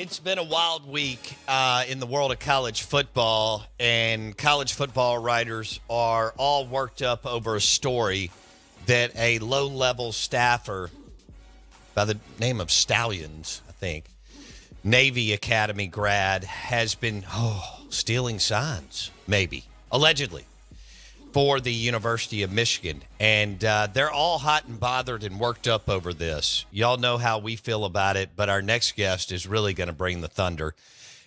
It's been a wild week in the world of college football, and college football writers are all worked up over a story that a low-level staffer by the name of Stallions, I think, Navy Academy grad, has been stealing signs, maybe, allegedly, for the University of Michigan. And they're all hot and bothered and worked up over this. Y'all know how we feel about it, but our next guest is really going to bring the thunder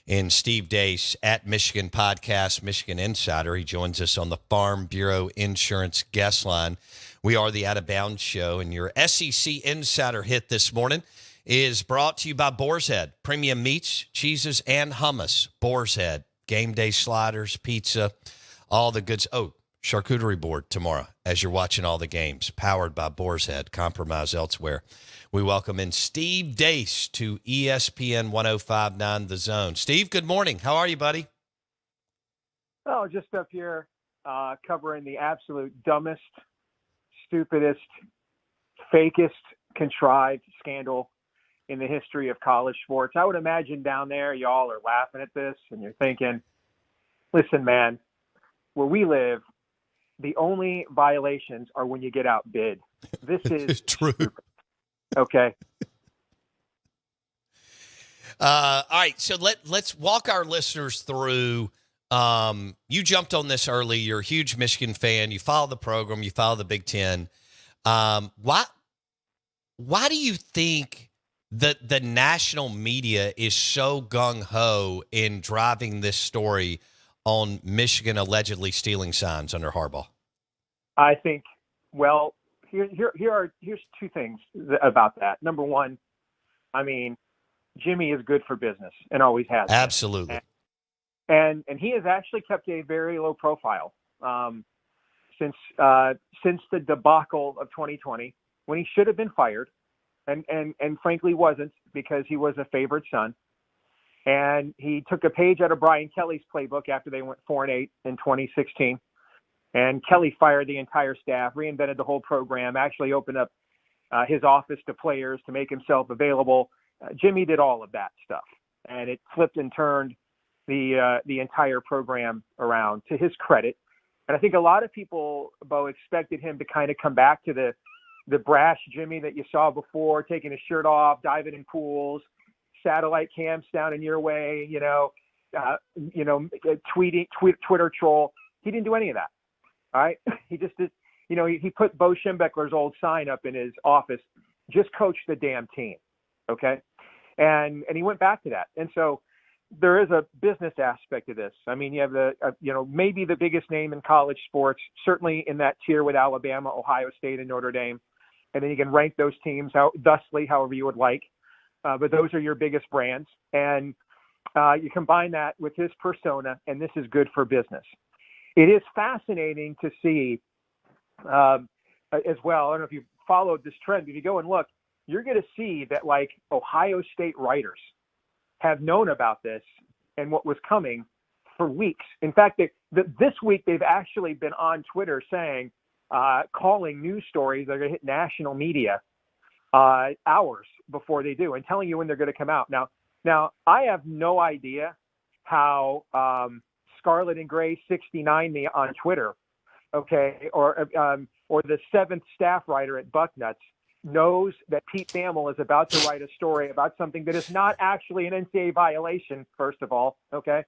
in Steve Deace at Michigan Podcast, Michigan Insider. He joins us on the Farm Bureau Insurance guest line. We are the Out of Bounds Show, and your SEC Insider hit this morning is brought to you by Boar's Head. Premium meats, cheeses, and hummus. Boar's Head. Game day sliders, pizza, all the goods. Oh, charcuterie board tomorrow as you're watching all the games, powered by Boar's Head. Compromise elsewhere. We welcome in Steve Deace to ESPN 105.9 The Zone. Steve, good morning. How are you, buddy? Oh, just up here covering the absolute dumbest, stupidest, fakest, contrived scandal in the history of college sports. I would imagine down there y'all are laughing at this and you're thinking, listen, man, where we live, the only violations are when you get outbid. This is true. Stupid. Okay. All right, so let's walk our listeners through. You jumped on this early. You're a huge Michigan fan. You follow the program. You follow the Big Ten. Why do you think that the national media is so gung-ho in driving this story on Michigan allegedly stealing signs under Harbaugh? I think, well, here's two things about that. Number one, I mean, Jimmy is good for business and always has been. Absolutely. And he has actually kept a very low profile since the debacle of 2020, when he should have been fired, and frankly wasn't, because he was a favored son. And he took a page out of Brian Kelly's playbook after they went 4-8 in 2016. And Kelly fired the entire staff, reinvented the whole program, actually opened up his office to players to make himself available. Jimmy did all of that stuff, and it flipped and turned the entire program around, to his credit. And I think a lot of people, Bo, expected him to kind of come back to the brash Jimmy that you saw before, taking his shirt off, diving in pools, satellite camps down in your way, Twitter troll. He didn't do any of that. All right. He just did, he put Bo Schembechler's old sign up in his office, just coach the damn team. Okay. And he went back to that. And so there is a business aspect to this. I mean, you have maybe the biggest name in college sports, certainly in that tier with Alabama, Ohio State, and Notre Dame. And then you can rank those teams out thusly, however you would like. But those are your biggest brands. And you combine that with his persona, and this is good for business. It is fascinating to see as well. I don't know if you followed this trend. If you go and look, you're going to see that, like, Ohio State writers have known about this and what was coming for weeks. In fact, this week they've actually been on Twitter saying, calling news stories that are going to hit national media hours before they do, and telling you when they're going to come out. Now I have no idea how Scarlet and Gray 69 me on Twitter, okay, or the seventh staff writer at Bucknuts knows that Pete Thamel is about to write a story about something that is not actually an NCAA violation. First of all, okay,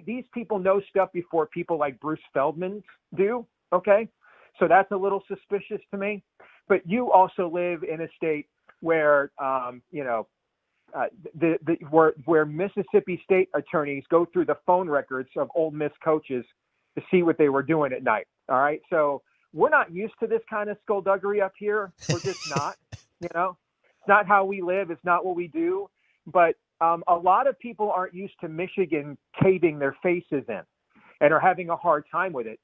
these people know stuff before people like Bruce Feldman do. Okay, so that's a little suspicious to me. But you also live in a state where, where Mississippi State attorneys go through the phone records of Ole Miss coaches to see what they were doing at night. All right, so we're not used to this kind of skullduggery up here. We're just not. It's not how we live. It's not what we do. But a lot of people aren't used to Michigan caving their faces in and are having a hard time with it.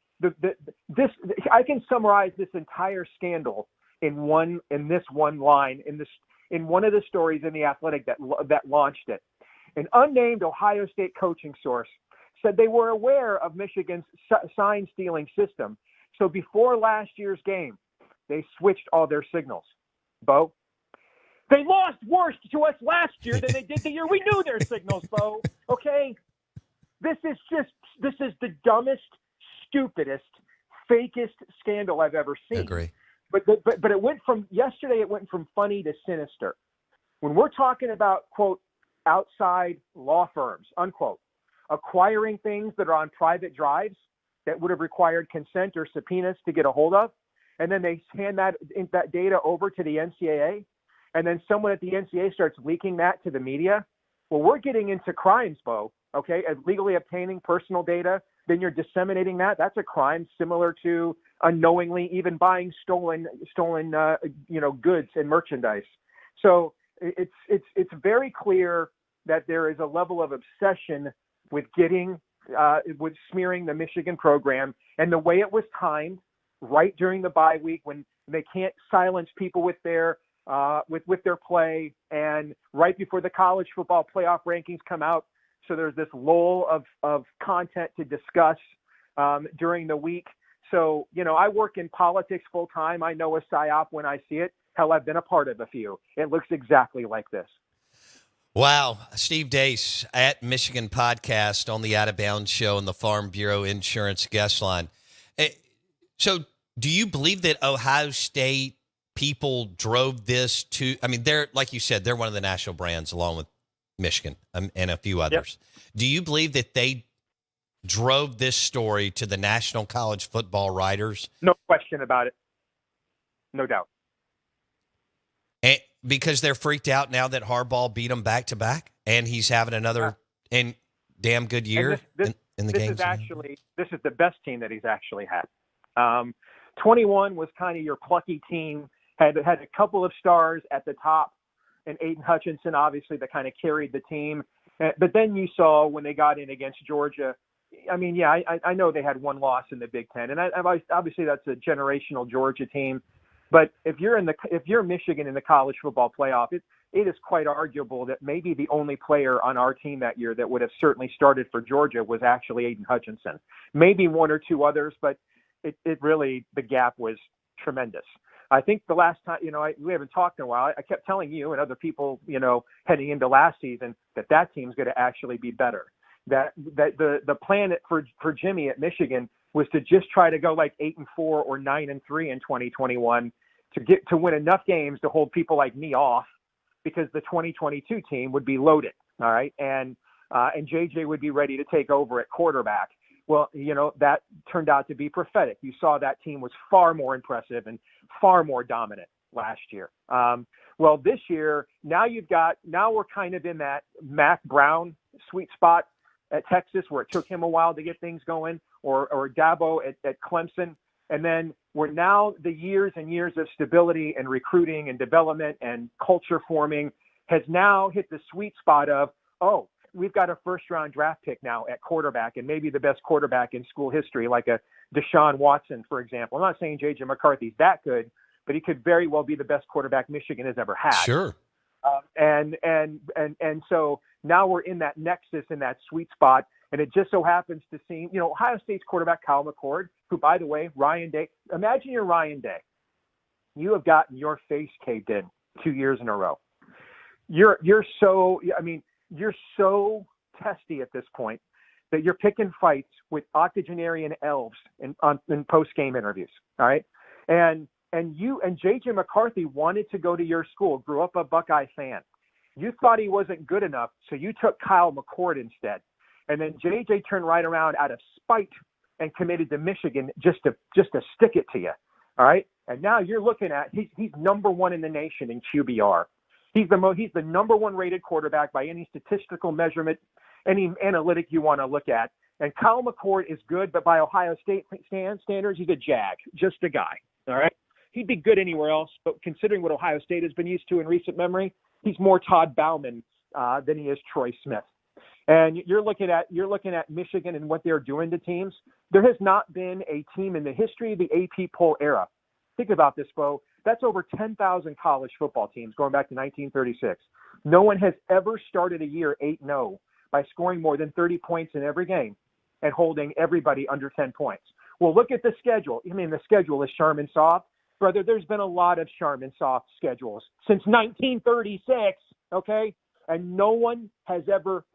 I can summarize this entire scandal in this one line in one of the stories in The Athletic that launched it. An unnamed Ohio State coaching source said they were aware of Michigan's sign stealing system. So before last year's game, they switched all their signals. Bo, They lost worse to us last year than they did the year we knew their signals, Bo. Okay? This is the dumbest, stupidest, fakest scandal I've ever seen. I agree. But it went from funny to sinister. When we're talking about, quote, outside law firms, unquote, acquiring things that are on private drives that would have required consent or subpoenas to get a hold of, and then they hand that data over to the NCAA, and then someone at the NCAA starts leaking that to the media. Well, we're getting into crimes, Bo, okay? As legally obtaining personal data, then you're disseminating that. That's a crime similar to unknowingly even buying stolen goods and merchandise. So it's very clear that there is a level of obsession with with smearing the Michigan program, and the way it was timed right during the bye week when they can't silence people with their play, and right before the college football playoff rankings come out. So there's this lull of content to discuss during the week. So, I work in politics full time. I know a psyop when I see it. Hell, I've been a part of a few. It looks exactly like this. Wow. Steve Deace at Michigan Podcast on the Out of Bounds Show and the Farm Bureau Insurance Guest Line. So do you believe that Ohio State people drove this to, they're, like you said, they're one of the national brands along with Michigan and a few others. Yep. Do you believe that they drove this story to the national college football writers? No question about it. No doubt. And because they're freaked out now that Harbaugh beat them back to back, and he's having another damn good year in the games. This is the best team that he's actually had. 21 was kind of your plucky team. Had a couple of stars at the top, and Aiden Hutchinson, obviously, that kind of carried the team. But then you saw when they got in against Georgia, I know they had one loss in the Big Ten, and obviously that's a generational Georgia team. But if you're Michigan in the college football playoff, it is quite arguable that maybe the only player on our team that year that would have certainly started for Georgia was actually Aiden Hutchinson. Maybe one or two others, but it really, the gap was tremendous. I think the last time, we haven't talked in a while. I kept telling you and other people, heading into last season that team's going to actually be better. That the plan for Jimmy at Michigan was to just try to go like 8-4 or 9-3 in 2021 to win enough games to hold people like me off, because the 2022 team would be loaded. All right. And JJ would be ready to take over at quarterback. Well, that turned out to be prophetic. You saw that team was far more impressive and far more dominant last year. Well, this year, now we're kind of in that Mac Brown sweet spot at Texas, where it took him a while to get things going, or Dabo at Clemson. And then we're now the years and years of stability and recruiting and development and culture forming has now hit the sweet spot of, we've got a first-round draft pick now at quarterback, and maybe the best quarterback in school history, like a Deshaun Watson, for example. I'm not saying J.J. McCarthy's that good, but he could very well be the best quarterback Michigan has ever had. Sure. And so now we're in that nexus, in that sweet spot, and it just so happens to seem, Ohio State's quarterback Kyle McCord, who, by the way, Ryan Day. Imagine you're Ryan Day. You have gotten your face caved in 2 years in a row. You're so testy at this point that you're picking fights with octogenarian elves in post-game interviews. All right. And you and JJ McCarthy wanted to go to your school, grew up a Buckeye fan. You thought he wasn't good enough, so you took Kyle McCord instead. And then JJ turned right around out of spite and committed to Michigan just to stick it to you. All right. And now you're looking at, he's number one in the nation in QBR. He's the number one rated quarterback by any statistical measurement, any analytic you want to look at. And Kyle McCord is good, but by Ohio State standards, he's a jag, just a guy. All right. He'd be good anywhere else, but considering what Ohio State has been used to in recent memory, he's more Todd Bauman than he is Troy Smith. And you're looking at Michigan and what they're doing to teams. There has not been a team in the history of the AP poll era. Think about this, Bo. That's over 10,000 college football teams going back to 1936. No one has ever started a year 8-0 by scoring more than 30 points in every game and holding everybody under 10 points. Well, look at the schedule. The schedule is Sherman soft. Brother, there's been a lot of Charmin soft schedules since 1936, okay? And no one has ever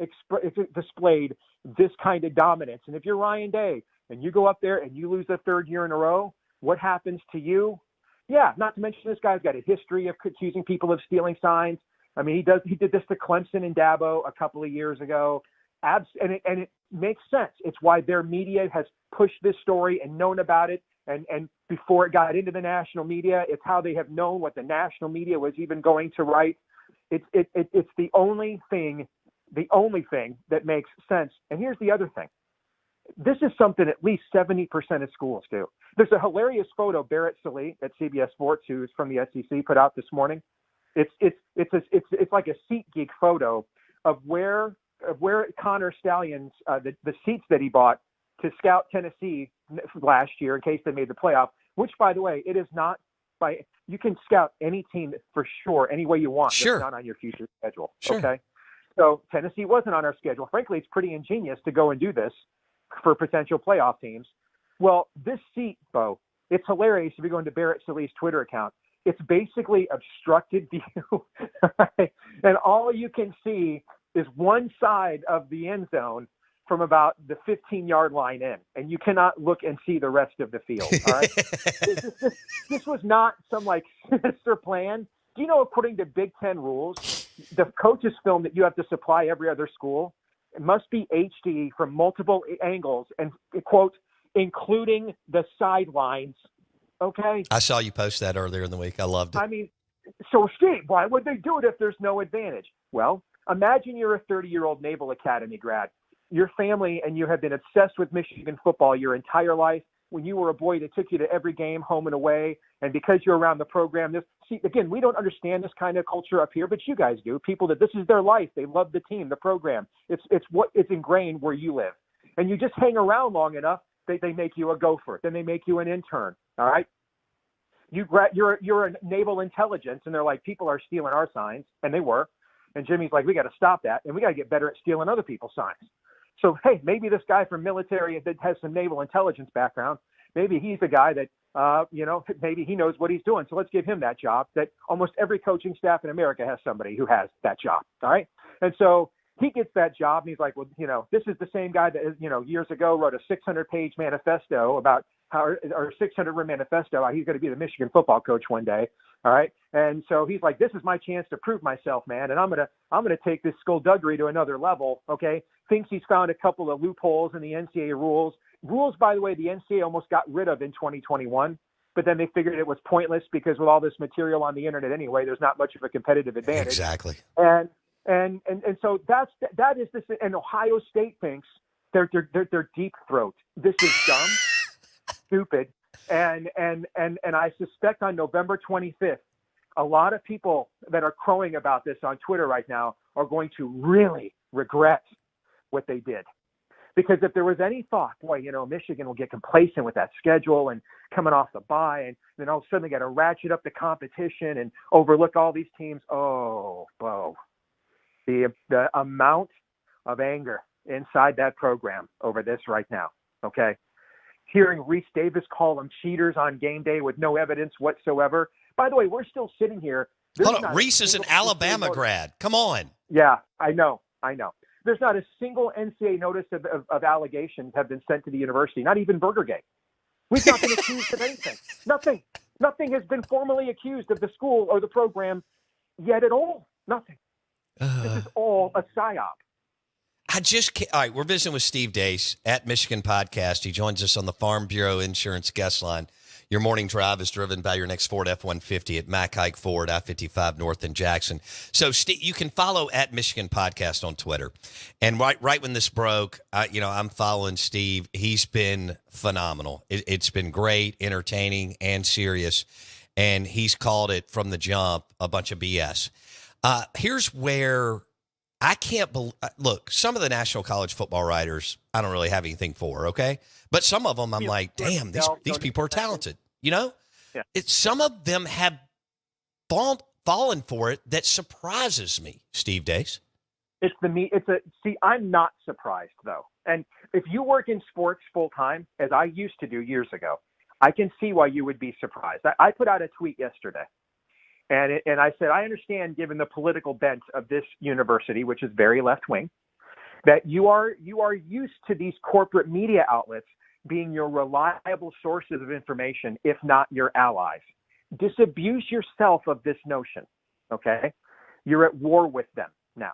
displayed this kind of dominance. And if you're Ryan Day and you go up there and you lose the third year in a row, what happens to you? Yeah, not to mention this guy's got a history of accusing people of stealing signs. I mean, he did this to Clemson and Dabo a couple of years ago. And it makes sense. It's why their media has pushed this story and known about it. And before it got into the national media, it's how they have known what the national media was even going to write. It's the only thing that makes sense. And here's the other thing. This is something at least 70% of schools do. There's a hilarious photo Barrett Sallee at CBS Sports, who's from the SEC, put out this morning. It's like a SeatGeek photo of where Connor Stalions, the seats that he bought to scout Tennessee last year in case they made the playoff, which, by the way, it is not you can scout any team for sure any way you want. Sure. It's not on your future schedule. Sure. Okay. So Tennessee wasn't on our schedule. Frankly, it's pretty ingenious to go and do this for potential playoff teams. Well, this seat, Bo, it's hilarious if you go into Barrett Sallee's Twitter account. It's basically obstructed view, right? And all you can see is one side of the end zone from about the 15-yard line in, and you cannot look and see the rest of the field. All right, this was not some like sinister plan. Do you know, according to Big Ten rules, the coach's film that you have to supply every other school, it must be HD from multiple angles and, quote, including the sidelines. Okay. I saw you post that earlier in the week. I loved it. I mean, so Steve, why would they do it if there's no advantage? Well, imagine you're a 30-year-old Naval Academy grad. Your family and you have been obsessed with Michigan football your entire life. When you were a boy, they took you to every game, home and away. And because you're around the program, again, we don't understand this kind of culture up here, but you guys do. People that this is their life. They love the team, the program. It's ingrained where you live. And you just hang around long enough, they make you a gopher. Then they make you an intern. All right. You're a naval intelligence, and they're like, people are stealing our signs, and they were. And Jimmy's like, we got to stop that, and we got to get better at stealing other people's signs. So, hey, maybe this guy from military that has some naval intelligence background, maybe he's the guy that, maybe he knows what he's doing. So let's give him that job. That almost every coaching staff in America has somebody who has that job. All right. And so he gets that job, and he's like, well, this is the same guy that, years ago wrote a 600-page manifesto about or 600-word manifesto. He's going to be the Michigan football coach one day. All right. And so he's like, this is my chance to prove myself, man. And I'm going to take this skullduggery to another level. Okay. Thinks he's found a couple of loopholes in the NCAA rules. Rules, by the way, the NCAA almost got rid of in 2021, but then they figured it was pointless because with all this material on the internet anyway, there's not much of a competitive advantage. Exactly. And so that is this. And Ohio State thinks they're deep throat. This is dumb, stupid. And I suspect on November 25th, a lot of people that are crowing about this on Twitter right now are going to really regret what they did. Because if there was any thought, boy, Michigan will get complacent with that schedule and coming off the bye, and then all of a sudden they got to ratchet up the competition and overlook all these teams. Oh, Bo, the amount of anger inside that program over this right now, okay? Hearing Reese Davis call them cheaters on game day with no evidence whatsoever. By the way, we're still sitting here. Hold on. Reese is an Alabama grad. Come on. Yeah, I know. There's not a single NCAA notice of allegations have been sent to the university, not even Burgergate. We've not been accused of anything. Nothing. Nothing has been formally accused of the school or the program yet at all. Nothing. This is all a psyop. All right, we're visiting with Steve Deace at Michigan Podcast. He joins us on the Farm Bureau Insurance guest line. Your morning drive is driven by your next Ford F-150 at Mack Hike Ford, I-55 North in Jackson. So, Steve, you can follow at Michigan Podcast on Twitter. And right when this broke, I'm following Steve. He's been phenomenal. It's been great, entertaining, and serious. And he's called it from the jump a bunch of BS. Here's where I can't believe. Look, some of the national college football writers, I don't really have anything for, okay? But some of them, I'm like, damn, these people are talented, Yeah. Some of them have fallen for it. That surprises me, Steve Deace. See, I'm not surprised, though. And if you work in sports full time, as I used to do years ago, I can see why you would be surprised. I put out a tweet yesterday, and I said, I understand, given the political bent of this university, which is very left-wing, that you are used to these corporate media outlets being your reliable sources of information, if not your allies. Disabuse yourself of this notion, okay? You're at war with them now.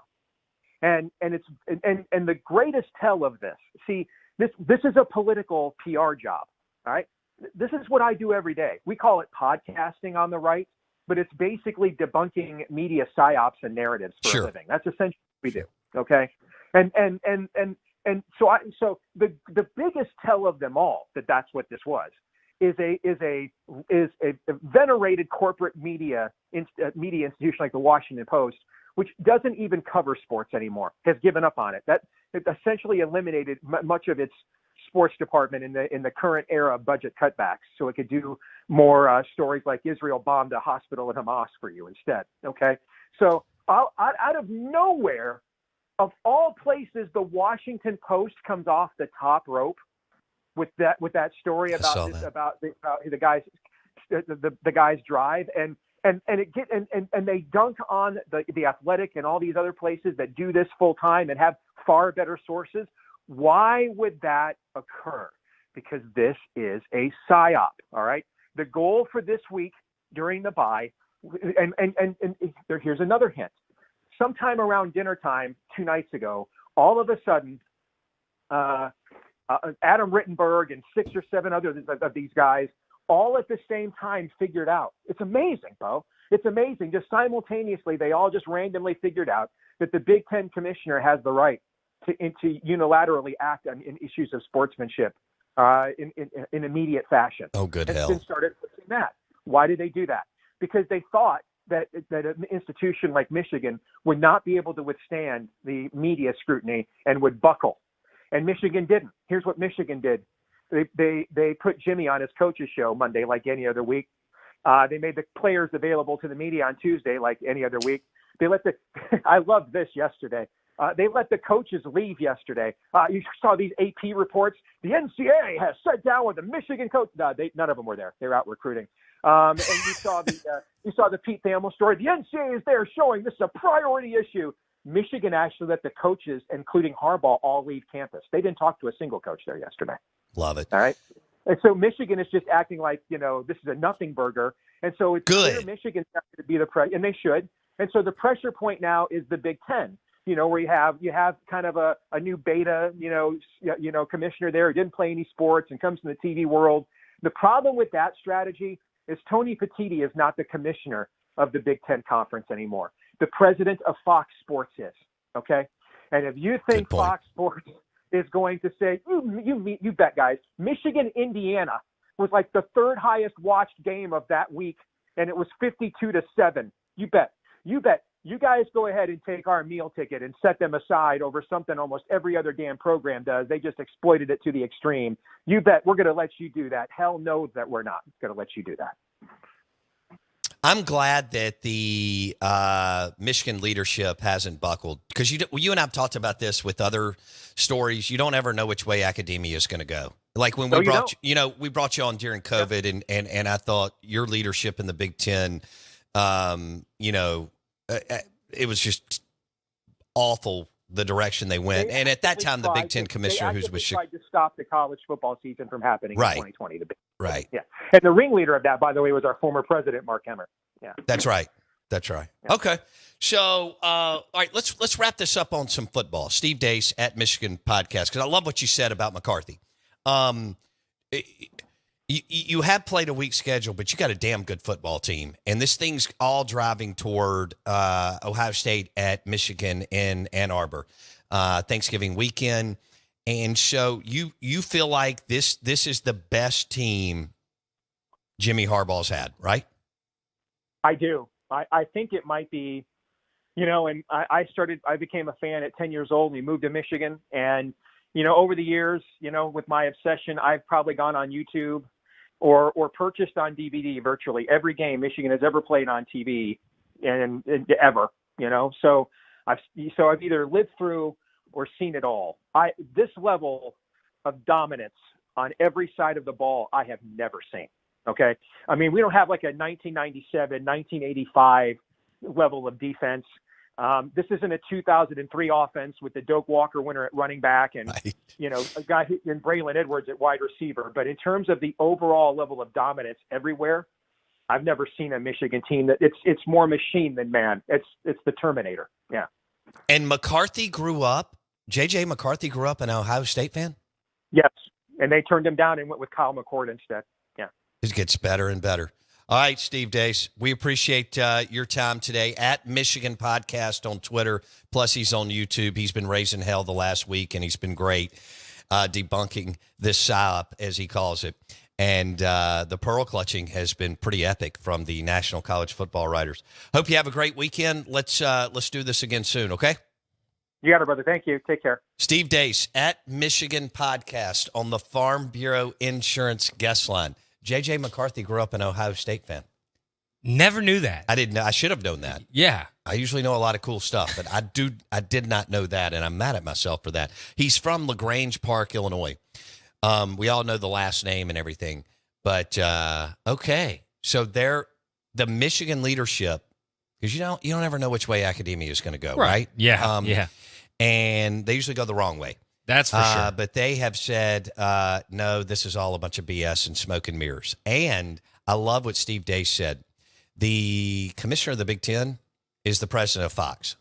And the greatest tell of this, see, this is a political PR job, all right? This is what I do every day. We call it podcasting on the right, but it's basically debunking media psyops and narratives for a living. That's essentially what we do, okay? And so the biggest tell of them all that's what this was is a venerated corporate media institution like the Washington Post, which doesn't even cover sports anymore, has given up on it. That it essentially eliminated much of its sports department in the current era of budget cutbacks, so it could do more stories like Israel bombed a hospital in Hamas for you instead. Okay, so out of nowhere, of all places, the Washington Post comes off the top rope with that story about the guy's drive, and they dunk on the Athletic and all these other places that do this full time and have far better sources. Why would that occur? Because this is a psyop. All right. The goal for this week during the bye, and here's another hint. Sometime around dinner time 2 nights ago, all of a sudden, Adam Rittenberg and 6 or 7 others of these guys all at the same time figured out. It's amazing, Bo. It's amazing. Just simultaneously, they all just randomly figured out that the Big Ten commissioner has the right to unilaterally act on in issues of sportsmanship in immediate fashion. Oh, good hell. And started pushing that. Why did they do that? Because they thought that an institution like Michigan would not be able to withstand the media scrutiny and would buckle. And Michigan didn't. Here's what Michigan did. They put Jimmy on his coach's show Monday like any other week. They made the players available to the media on Tuesday like any other week. They let I loved this yesterday. They let the coaches leave yesterday. You saw these AP reports. The NCAA has sat down with the Michigan coach. No, none of them were there. They were out recruiting. And you saw the Pete Thamel story. The NCAA is there showing this is a priority issue. Michigan actually let the coaches, including Harbaugh, all leave campus. They didn't talk to a single coach there yesterday. Love it. All right. And so Michigan is just acting like, this is a nothing burger. And so it's clear Michigan's going to be and they should. And so the pressure point now is the Big Ten, where you have kind of a new beta, commissioner there who didn't play any sports and comes from the TV world. The problem with that strategy is Tony Petitti is not the commissioner of the Big Ten Conference anymore. The president of Fox Sports is, okay? And if you think Fox Sports is going to say, you bet, guys, Michigan, Indiana was like the 3rd highest watched game of that week, and it was 52-7. You bet. You guys go ahead and take our meal ticket and set them aside over something almost every other damn program does. They just exploited it to the extreme. You bet we're going to let you do that. Hell no that we're not going to let you do that. I'm glad that the Michigan leadership hasn't buckled, because you and I have talked about this with other stories. You don't ever know which way academia is going to go. Like when we brought you on during COVID, and I thought your leadership in the Big Ten, it was just awful the direction they went. And at that time, the Big Ten commissioner, who was tried to stop the college football season from happening in 2020. Right. Yeah. And the ringleader of that, by the way, was our former president, Mark Emmert. Yeah. That's right. Yeah. Okay. So, all right, let's wrap this up on some football. Steve Deace at Michigan Podcast, because I love what you said about McCarthy. You have played a weak schedule, but you got a damn good football team. And this thing's all driving toward Ohio State at Michigan in Ann Arbor, Thanksgiving weekend. And so you feel like this is the best team Jimmy Harbaugh's had, right? I do. I think it might be, and I became a fan at 10 years old. We moved to Michigan. And, over the years, with my obsession, I've probably gone on YouTube or purchased on DVD virtually every game Michigan has ever played on TV and ever, So I've either lived through or seen it all. This level of dominance on every side of the ball I have never seen. Okay. I mean, we don't have like a 1997, 1985 level of defense. This isn't a 2003 offense with the Doak Walker winner at running back and, Right. a guy in Braylon Edwards at wide receiver. But in terms of the overall level of dominance everywhere, I've never seen a Michigan team that it's more machine than man. It's the Terminator. Yeah. And J.J. McCarthy grew up an Ohio State fan? Yes. And they turned him down and went with Kyle McCord instead. Yeah. It gets better and better. All right, Steve Deace, we appreciate your time today at Michigan Podcast on Twitter. Plus, he's on YouTube. He's been raising hell the last week, and he's been great debunking this psyop, as he calls it. And the pearl clutching has been pretty epic from the National College Football Writers. Hope you have a great weekend. Let's do this again soon, okay? You got it, brother. Thank you. Take care. Steve Deace at Michigan Podcast on the Farm Bureau Insurance guest line. J.J. McCarthy grew up an Ohio State fan. Never knew that. I didn't know. I should have known that. Yeah. I usually know a lot of cool stuff, but I did not know that, and I'm mad at myself for that. He's from LaGrange Park, Illinois. We all know the last name and everything, but okay. So the Michigan leadership, because you don't ever know which way academia is going to go, right? Yeah. Yeah. And they usually go the wrong way. That's for sure. But they have said, no, this is all a bunch of BS and smoke and mirrors. And I love what Steve Deace said. The commissioner of the Big Ten is the president of Fox,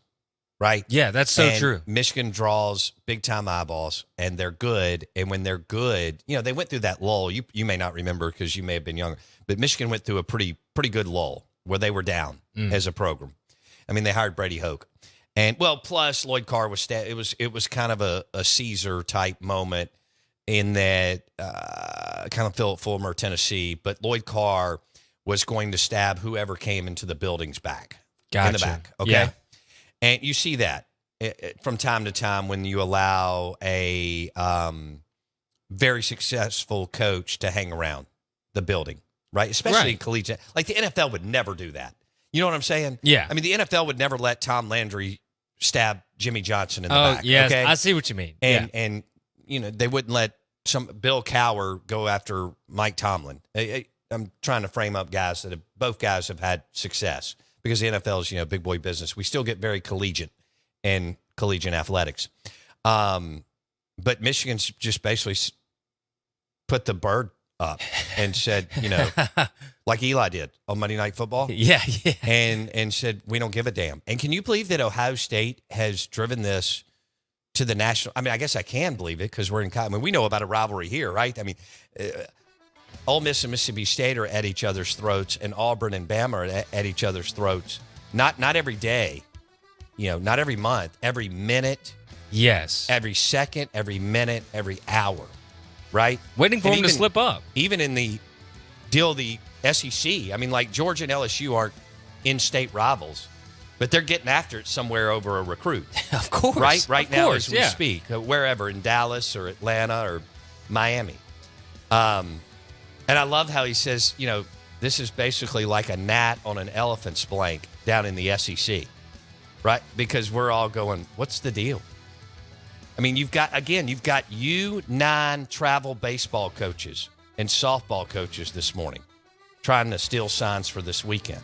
right? Yeah, that's so And true. Michigan draws big-time eyeballs, and they're good. And when they're good, they went through that lull. You may not remember because you may have been younger, but Michigan went through a pretty good lull where they were down as a program. I mean, they hired Brady Hoke. And plus Lloyd Carr was it was kind of a Caesar type moment in that kind of Philip Fulmer, Tennessee, but Lloyd Carr was going to stab whoever came into the building's back. Gotcha. In the back, okay? Yeah. And you see that from time to time when you allow a very successful coach to hang around the building, right? Especially in collegiate. Like the NFL would never do that. You know what I'm saying? Yeah. I mean, the NFL would never let Tom Landry stab Jimmy Johnson in the back. Yes, okay? I see what you mean. And they wouldn't let Bill Cowher go after Mike Tomlin. I'm trying to frame up guys that both guys have had success because the NFL is, big boy business. We still get very collegiate in collegiate athletics. But Michigan's just basically put the bird up and said, like Eli did on Monday Night Football. Yeah. And said, we don't give a damn. And can you believe that Ohio State has driven this to the national? I mean, I guess I can believe it because we're in college. I mean, we know about a rivalry here, right? I mean, Ole Miss and Mississippi State are at each other's throats, and Auburn and Bama are at each other's throats. Not every day, not every month, every minute. Yes. Every second, every minute, every hour, right? Waiting for him to slip up. Even in the deal of the SEC, I mean, like Georgia and LSU aren't in-state rivals, but they're getting after it somewhere over a recruit. Of course. Right now as we speak, wherever, in Dallas or Atlanta or Miami. And I love how he says, this is basically like a gnat on an elephant's blank down in the SEC, right? Because we're all going, what's the deal? I mean, you've got U9 travel baseball coaches and softball coaches this morning trying to steal signs for this weekend.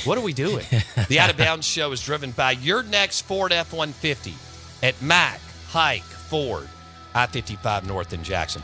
What are we doing? The Out of Bounds Show is driven by your next Ford F-150 at Mack Hike Ford, I-55 North in Jackson.